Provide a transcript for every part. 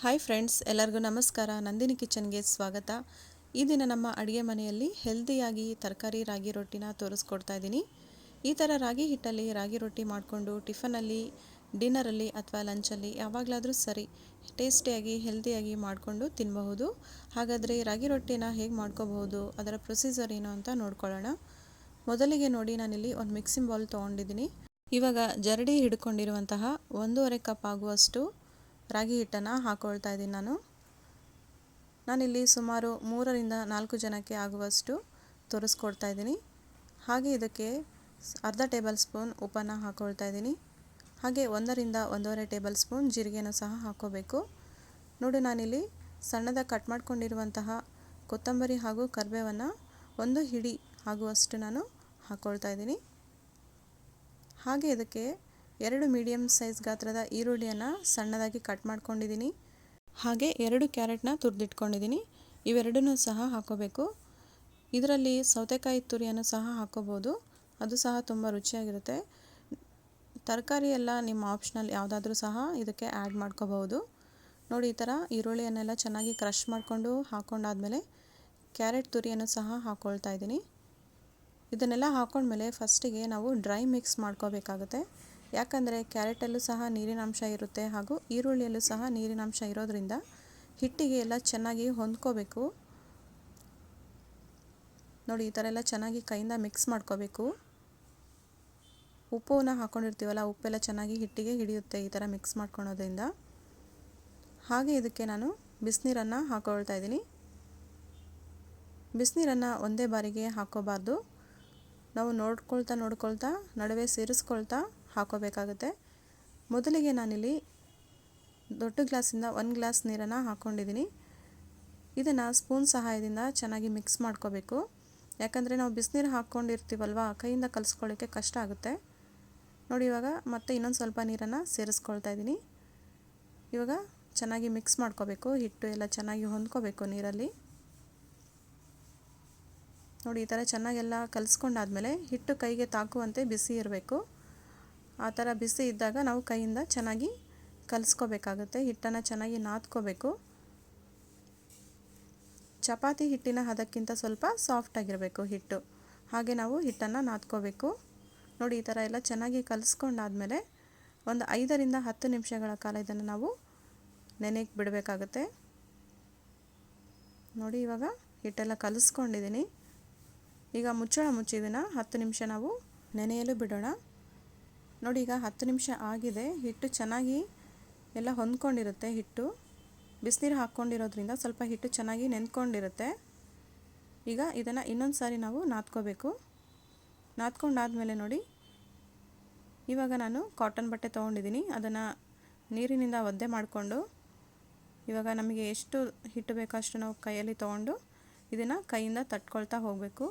Hi friends, ಎಲ್ಲರಿಗೂ ನಮಸ್ಕಾರ. ನಂದಿನಿ ಕಿಚನ್ಗೆ ಸ್ವಾಗತ. ಈ ದಿನ ನಮ್ಮ ಅಡುಗೆ ಮನೆಯಲ್ಲಿ ಹೆಲ್ದಿಯಾಗಿ ತರಕಾರಿ ರಾಗಿ ರೊಟ್ಟಿನ ತೋರಿಸ್ಕೊಡ್ತಾ ಇದ್ದೀನಿ. ಈ ಥರ ರಾಗಿ ಹಿಟ್ಟಲ್ಲಿ ರಾಗಿ ರೊಟ್ಟಿ ಮಾಡಿಕೊಂಡು ಟಿಫನಲ್ಲಿ, ಡಿನ್ನರಲ್ಲಿ ಅಥವಾ ಲಂಚಲ್ಲಿ ಯಾವಾಗಲಾದರೂ ಸರಿ ಟೇಸ್ಟಿಯಾಗಿ ಹೆಲ್ದಿಯಾಗಿ ಮಾಡಿಕೊಂಡು ತಿನ್ನಬಹುದು. ಹಾಗಾದರೆ ರಾಗಿ ರೊಟ್ಟಿನ ಹೇಗೆ ಮಾಡ್ಕೋಬಹುದು, ಅದರ ಪ್ರೊಸೀಜರ್ ಏನು ಅಂತ ನೋಡ್ಕೊಳ್ಳೋಣ. ಮೊದಲಿಗೆ ನೋಡಿ, ನಾನಿಲ್ಲಿ ಒಂದು ಮಿಕ್ಸಿಂಗ್ ಬೌಲ್ ತೊಗೊಂಡಿದ್ದೀನಿ. ಇವಾಗ ಜರಡಿ ಹಿಡ್ಕೊಂಡಿರುವಂತಹ 1.5 ಕಪ್ ಆಗುವಷ್ಟು ರಾಗಿ ಹಿಟ್ಟನ್ನು ಹಾಕ್ಕೊಳ್ತಾ ಇದ್ದೀನಿ. ನಾನಿಲ್ಲಿ ಸುಮಾರು 3 ರಿಂದ 4 ಜನಕ್ಕೆ ಆಗುವಷ್ಟು ತೋರಿಸ್ಕೊಡ್ತಾ ಇದ್ದೀನಿ. ಹಾಗೆ ಇದಕ್ಕೆ ಅರ್ಧ ಟೇಬಲ್ ಸ್ಪೂನ್ ಉಪ್ಪನ್ನು ಹಾಕ್ಕೊಳ್ತಾ ಇದ್ದೀನಿ. ಹಾಗೆ 1 ರಿಂದ 1.5 ಟೇಬಲ್ ಸ್ಪೂನ್ ಜೀರಿಗೆನೂ ಸಹ ಹಾಕ್ಕೋಬೇಕು. ನೋಡಿ, ನಾನಿಲ್ಲಿ ಸಣ್ಣದಾಗಿ ಕಟ್ ಮಾಡ್ಕೊಂಡಿರುವಂತಹ ಕೊತ್ತಂಬರಿ ಹಾಗೂ ಕರಿಬೇವನ್ನು 1 ಹಿಡಿ ಆಗುವಷ್ಟು ನಾನು ಹಾಕ್ಕೊಳ್ತಾ ಇದ್ದೀನಿ. ಹಾಗೆ ಇದಕ್ಕೆ 2 ಮೀಡಿಯಮ್ ಸೈಜ್ ಗಾತ್ರದ ಈರುಳ್ಳಿಯನ್ನು ಸಣ್ಣದಾಗಿ ಕಟ್ ಮಾಡ್ಕೊಂಡಿದ್ದೀನಿ. ಹಾಗೆ 2 ಕ್ಯಾರೆಟ್ನ ತುರಿದಿಟ್ಕೊಂಡಿದ್ದೀನಿ. ಇವೆರಡನ್ನೂ ಸಹ ಹಾಕೋಬೇಕು. ಇದರಲ್ಲಿ ಸೌತೆಕಾಯಿ ತುರಿಯನ್ನು ಸಹ ಹಾಕೋಬೋದು, ಅದು ಸಹ ತುಂಬ ರುಚಿಯಾಗಿರುತ್ತೆ. ತರಕಾರಿ ಎಲ್ಲ ನಿಮ್ಮ ಆಪ್ಷನಲ್, ಯಾವುದಾದ್ರೂ ಸಹ ಇದಕ್ಕೆ ಆ್ಯಡ್ ಮಾಡ್ಕೋಬಹುದು. ನೋಡಿ, ಈ ಥರ ಈರುಳ್ಳಿಯನ್ನೆಲ್ಲ ಚೆನ್ನಾಗಿ ಕ್ರಷ್ ಮಾಡಿಕೊಂಡು ಹಾಕ್ಕೊಂಡಾದ್ಮೇಲೆ ಕ್ಯಾರೆಟ್ ತುರಿಯನ್ನು ಸಹ ಹಾಕ್ಕೊಳ್ತಾ ಇದ್ದೀನಿ. ಇದನ್ನೆಲ್ಲ ಹಾಕ್ಕೊಂಡ್ಮೇಲೆ ಫಸ್ಟಿಗೆ ನಾವು ಡ್ರೈ ಮಿಕ್ಸ್ ಮಾಡ್ಕೋಬೇಕಾಗುತ್ತೆ. ಯಾಕಂದರೆ ಕ್ಯಾರೆಟಲ್ಲೂ ಸಹ ನೀರಿನಾಂಶ ಇರುತ್ತೆ ಹಾಗೂ ಈರುಳ್ಳಿಯಲ್ಲೂ ಸಹ ನೀರಿನಾಂಶ ಇರೋದ್ರಿಂದ ಹಿಟ್ಟಿಗೆ ಎಲ್ಲ ಚೆನ್ನಾಗಿ ಹೊಂದ್ಕೋಬೇಕು. ನೋಡಿ, ಈ ಥರ ಎಲ್ಲ ಚೆನ್ನಾಗಿ ಕೈಯಿಂದ ಮಿಕ್ಸ್ ಮಾಡ್ಕೋಬೇಕು. ಉಪ್ಪನ್ನ ಹಾಕ್ಕೊಂಡಿರ್ತೀವಲ್ಲ, ಉಪ್ಪೆಲ್ಲ ಚೆನ್ನಾಗಿ ಹಿಟ್ಟಿಗೆ ಹಿಡಿಯುತ್ತೆ ಈ ಥರ ಮಿಕ್ಸ್ ಮಾಡ್ಕೊಳೋದ್ರಿಂದ. ಹಾಗೆ ಇದಕ್ಕೆ ನಾನು ಬಿಸಿನೀರನ್ನು ಹಾಕ್ಕೊಳ್ತಾ ಇದ್ದೀನಿ. ಬಿಸಿನೀರನ್ನು ಒಂದೇ ಬಾರಿಗೆ ಹಾಕ್ಕೋಬಾರ್ದು. ನಾವು ನೋಡ್ಕೊಳ್ತಾ ನಡುವೆ ಸೇರಿಸ್ಕೊಳ್ತಾ ಹಾಕೋಬೇಕಾಗುತ್ತೆ. ಮೊದಲಿಗೆ ನಾನಿಲ್ಲಿ ದೊಡ್ಡ ಗ್ಲಾಸಿಂದ 1 ಗ್ಲಾಸ್ ನೀರನ್ನು ಹಾಕ್ಕೊಂಡಿದ್ದೀನಿ. ಇದನ್ನು ಸ್ಪೂನ್ ಸಹಾಯದಿಂದ ಚೆನ್ನಾಗಿ ಮಿಕ್ಸ್ ಮಾಡ್ಕೋಬೇಕು. ಯಾಕಂದರೆ ನಾವು ಬಿಸಿನೀರು ಹಾಕ್ಕೊಂಡಿರ್ತೀವಲ್ವ, ಕೈಯಿಂದ ಕಲಿಸ್ಕೊಳ್ಳೋಕ್ಕೆ ಕಷ್ಟ ಆಗುತ್ತೆ. ನೋಡಿ, ಇವಾಗ ಮತ್ತೆ ಇನ್ನೊಂದು ಸ್ವಲ್ಪ ನೀರನ್ನು ಸೇರಿಸ್ಕೊಳ್ತಾ ಇದ್ದೀನಿ. ಇವಾಗ ಚೆನ್ನಾಗಿ ಮಿಕ್ಸ್ ಮಾಡ್ಕೋಬೇಕು. ಹಿಟ್ಟು ಎಲ್ಲ ಚೆನ್ನಾಗಿ ಹೊಂದ್ಕೋಬೇಕು ನೀರಲ್ಲಿ. ನೋಡಿ, ಈ ಥರ ಚೆನ್ನಾಗೆಲ್ಲ ಕಲಿಸ್ಕೊಂಡಾದ್ಮೇಲೆ ಹಿಟ್ಟು ಕೈಗೆ ತಾಕುವಂತೆ ಬಿಸಿ ಇರಬೇಕು. ಆ ಥರ ಬಿಸಿ ಇದ್ದಾಗ ನಾವು ಕೈಯಿಂದ ಚೆನ್ನಾಗಿ ಕಲಿಸ್ಕೋಬೇಕಾಗುತ್ತೆ. ಹಿಟ್ಟನ್ನು ಚೆನ್ನಾಗಿ ನಾದ್ಕೋಬೇಕು. ಚಪಾತಿ ಹಿಟ್ಟಿನ ಹದಕ್ಕಿಂತ ಸ್ವಲ್ಪ ಸಾಫ್ಟಾಗಿರಬೇಕು ಹಿಟ್ಟು. ಹಾಗೆ ನಾವು ಹಿಟ್ಟನ್ನು ನಾದ್ಕೋಬೇಕು. ನೋಡಿ, ಈ ಥರ ಎಲ್ಲ ಚೆನ್ನಾಗಿ ಕಲಿಸ್ಕೊಂಡಾದ್ಮೇಲೆ ಒಂದು 5 ರಿಂದ 10 ನಿಮಿಷಗಳ ಕಾಲ ಇದನ್ನು ನಾವು ನೆನೆಗೆ ಬಿಡಬೇಕಾಗುತ್ತೆ. ನೋಡಿ, ಇವಾಗ ಹಿಟ್ಟೆಲ್ಲ ಕಲಿಸ್ಕೊಂಡಿದ್ದೀನಿ. ಈಗ ಮುಚ್ಚಳ ಮುಚ್ಚಿ ಇದನ್ನು 10 ನಿಮಿಷ ನಾವು ನೆನೆಯಲು ಬಿಡೋಣ. ನೋಡಿ, ಈಗ 10 ನಿಮಿಷ ಆಗಿದೆ. ಹಿಟ್ಟು ಚೆನ್ನಾಗಿ ಎಲ್ಲ ಹೊಂದ್ಕೊಂಡಿರುತ್ತೆ. ಹಿಟ್ಟು ಬಿಸಿನೀರು ಹಾಕ್ಕೊಂಡಿರೋದ್ರಿಂದ ಸ್ವಲ್ಪ ಹಿಟ್ಟು ಚೆನ್ನಾಗಿ ನೆಂದ್ಕೊಂಡಿರುತ್ತೆ. ಈಗ ಇದನ್ನು ಇನ್ನೊಂದು ಸಾರಿ ನಾವು ನಾದ್ಕೋಬೇಕು. ನಾದ್ಕೊಂಡಾದ್ಮೇಲೆ ನೋಡಿ, ಇವಾಗ ನಾನು ಕಾಟನ್ ಬಟ್ಟೆ ತೊಗೊಂಡಿದ್ದೀನಿ. ಅದನ್ನು ನೀರಿನಿಂದ ಒದ್ದೆ ಮಾಡಿಕೊಂಡು, ಇವಾಗ ನಮಗೆ ಎಷ್ಟು ಹಿಟ್ಟು ಬೇಕೋ ಅಷ್ಟು ನಾವು ಕೈಯಲ್ಲಿ ತೊಗೊಂಡು ಇದನ್ನು ಕೈಯಿಂದ ತಟ್ಕೊಳ್ತಾ ಹೋಗಬೇಕು.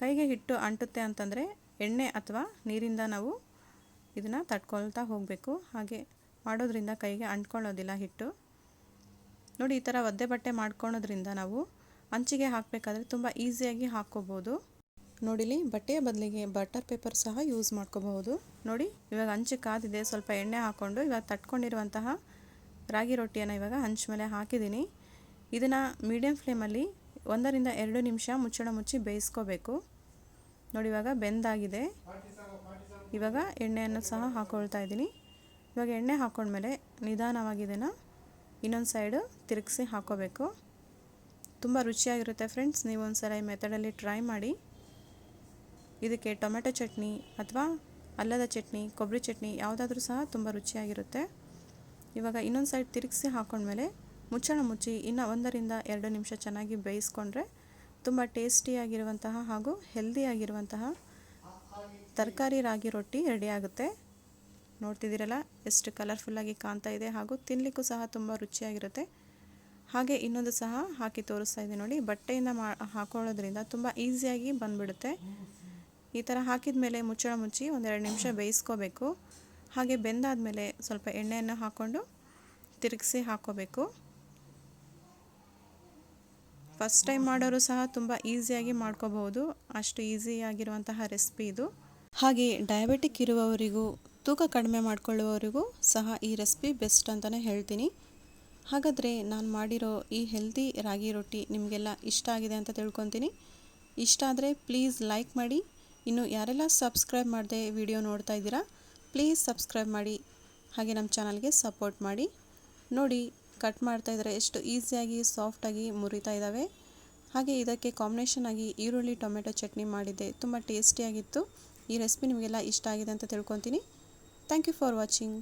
ಕೈಗೆ ಹಿಟ್ಟು ಅಂಟುತ್ತೆ ಅಂತಂದರೆ ಎಣ್ಣೆ ಅಥವಾ ನೀರಿಂದ ನಾವು ಇದನ್ನು ತಟ್ಕೊಳ್ತಾ ಹೋಗಬೇಕು. ಹಾಗೆ ಮಾಡೋದ್ರಿಂದ ಕೈಗೆ ಅಂಟ್ಕೊಳ್ಳೋದಿಲ್ಲ ಹಿಟ್ಟು. ನೋಡಿ, ಈ ಥರ ಒದ್ದೆ ಬಟ್ಟೆ ಮಾಡ್ಕೊಳೋದ್ರಿಂದ ನಾವು ಅಂಚಿಗೆ ಹಾಕಬೇಕಾದ್ರೆ ತುಂಬ ಈಸಿಯಾಗಿ ಹಾಕ್ಕೋಬೋದು. ನೋಡಿಲಿ, ಬಟ್ಟೆಯ ಬದಲಿಗೆ ಬಟರ್ ಪೇಪರ್ ಸಹ ಯೂಸ್ ಮಾಡ್ಕೋಬಹುದು. ನೋಡಿ, ಇವಾಗ ಹಂಚು ಕಾದಿದೆ. ಸ್ವಲ್ಪ ಎಣ್ಣೆ ಹಾಕ್ಕೊಂಡು ಇವಾಗ ತಟ್ಕೊಂಡಿರುವಂತಹ ರಾಗಿ ರೊಟ್ಟಿಯನ್ನು ಇವಾಗ ಹಂಚು ಮೇಲೆ ಹಾಕಿದ್ದೀನಿ. ಇದನ್ನು ಮೀಡಿಯಮ್ ಫ್ಲೇಮಲ್ಲಿ 1 ರಿಂದ 2 ನಿಮಿಷ ಮುಚ್ಚಳ ಮುಚ್ಚಿ ಬೇಯಿಸ್ಕೋಬೇಕು. ನೋಡಿ, ಇವಾಗ ಬೆಂದಾಗಿದೆ. ಇವಾಗ ಎಣ್ಣೆಯನ್ನು ಸಹ ಹಾಕ್ಕೊಳ್ತಾ ಇದ್ದೀನಿ. ಇವಾಗ ಎಣ್ಣೆ ಹಾಕ್ಕೊಂಡ್ಮೇಲೆ ನಿಧಾನವಾಗಿ ಇದನ್ನು ಇನ್ನೊಂದು ಸೈಡು ತಿರುಗಿಸಿ ಹಾಕ್ಕೋಬೇಕು. ತುಂಬ ರುಚಿಯಾಗಿರುತ್ತೆ ಫ್ರೆಂಡ್ಸ್. ನೀವು ಒಂದ್ಸಲ ಈ ಮೆಥಡಲ್ಲಿ ಟ್ರೈ ಮಾಡಿ. ಇದಕ್ಕೆ ಟೊಮೆಟೊ ಚಟ್ನಿ ಅಥವಾ ಅಲ್ಲದ ಚಟ್ನಿ, ಕೊಬ್ಬರಿ ಚಟ್ನಿ ಯಾವುದಾದ್ರೂ ಸಹ ತುಂಬ ರುಚಿಯಾಗಿರುತ್ತೆ. ಇವಾಗ ಇನ್ನೊಂದು ಸೈಡ್ ತಿರುಗಿಸಿ ಹಾಕ್ಕೊಂಡ್ಮೇಲೆ ಮುಚ್ಚಳ ಮುಚ್ಚಿ ಇನ್ನು 1 ರಿಂದ 2 ನಿಮಿಷ ಚೆನ್ನಾಗಿ ಬೇಯಿಸ್ಕೊಂಡ್ರೆ ತುಂಬ ಟೇಸ್ಟಿಯಾಗಿರುವಂತಹ ಹಾಗೂ ಹೆಲ್ದಿಯಾಗಿರುವಂತಹ ತರಕಾರಿ ರಾಗಿ ರೊಟ್ಟಿ ರೆಡಿ ಆಗುತ್ತೆ. ನೋಡ್ತಿದ್ದೀರಲ್ಲ, ಎಷ್ಟು ಕಲರ್ಫುಲ್ಲಾಗಿ ಕಾಣ್ತಾ ಇದೆ ಹಾಗೂ ತಿನ್ನಲಿಕ್ಕೂ ಸಹ ತುಂಬ ರುಚಿಯಾಗಿರುತ್ತೆ. ಹಾಗೆ ಇನ್ನೊಂದು ಸಹ ಹಾಕಿ ತೋರಿಸ್ತಾ ಇದ್ದೀನಿ ನೋಡಿ. ಬಟ್ಟೆಯಿಂದ ಹಾಕೊಳ್ಳೋದ್ರಿಂದ ತುಂಬ ಈಸಿಯಾಗಿ ಬಂದುಬಿಡುತ್ತೆ. ಈ ಥರ ಹಾಕಿದ ಮೇಲೆ ಮುಚ್ಚಳ ಮುಚ್ಚಿ 1-2 ನಿಮಿಷ ಬೇಯಿಸ್ಕೋಬೇಕು. ಹಾಗೆ ಬೆಂದಾದಮೇಲೆ ಸ್ವಲ್ಪ ಎಣ್ಣೆಯನ್ನು ಹಾಕ್ಕೊಂಡು ತಿರುಗಿಸಿ ಹಾಕ್ಕೋಬೇಕು. ಫಸ್ಟ್ ಟೈಮ್ ಮಾಡೋರು ಸಹ ತುಂಬ ಈಸಿಯಾಗಿ ಮಾಡ್ಕೋಬಹುದು. ಅಷ್ಟು ಈಸಿಯಾಗಿರುವಂತಹ ರೆಸಿಪಿ ಇದು. ಹಾಗೆ ಡಯಾಬಿಟಿಕ್ ಇರುವವರಿಗೂ ತೂಕ ಕಡಿಮೆ ಮಾಡ್ಕೊಳ್ಳುವವರಿಗೂ ಸಹ ಈ ರೆಸಿಪಿ ಬೆಸ್ಟ್ ಅಂತಲೇ ಹೇಳ್ತೀನಿ. ಹಾಗಾದರೆ ನಾನು ಮಾಡಿರೋ ಈ ಹೆಲ್ದಿ ರಾಗಿ ರೊಟ್ಟಿ ನಿಮಗೆಲ್ಲ ಇಷ್ಟ ಆಗಿದೆ ಅಂತ ತಿಳ್ಕೊತೀನಿ. ಇಷ್ಟ ಆದರೆ ಪ್ಲೀಸ್ ಲೈಕ್ ಮಾಡಿ. ಇನ್ನು ಯಾರೆಲ್ಲ ಸಬ್ಸ್ಕ್ರೈಬ್ ಮಾಡದೆ ವಿಡಿಯೋ ನೋಡ್ತಾ ಇದ್ದೀರಾ ಪ್ಲೀಸ್ ಸಬ್ಸ್ಕ್ರೈಬ್ ಮಾಡಿ, ಹಾಗೆ ನಮ್ಮ ಚಾನಲ್ಗೆ ಸಪೋರ್ಟ್ ಮಾಡಿ. ನೋಡಿ ಕಟ್ ಮಾಡ್ತಾ ಇದ್ದರೆ ಎಷ್ಟು ಈಸಿಯಾಗಿ ಸಾಫ್ಟಾಗಿ ಮುರಿತಾ ಇದ್ದಾವೆ. ಹಾಗೆ ಇದಕ್ಕೆ ಕಾಂಬಿನೇಷನ್ ಆಗಿ ಈರುಳ್ಳಿ ಟೊಮೆಟೊ ಚಟ್ನಿ ಮಾಡಿದ್ದೆ, ತುಂಬ ಟೇಸ್ಟಿಯಾಗಿತ್ತು. ಈ ರೆಸಿಪಿ ನಿಮಗೆಲ್ಲ ಇಷ್ಟ ಆಗಿದೆ ಅಂತ ತಿಳ್ಕೊತೀನಿ. Thank you for watching.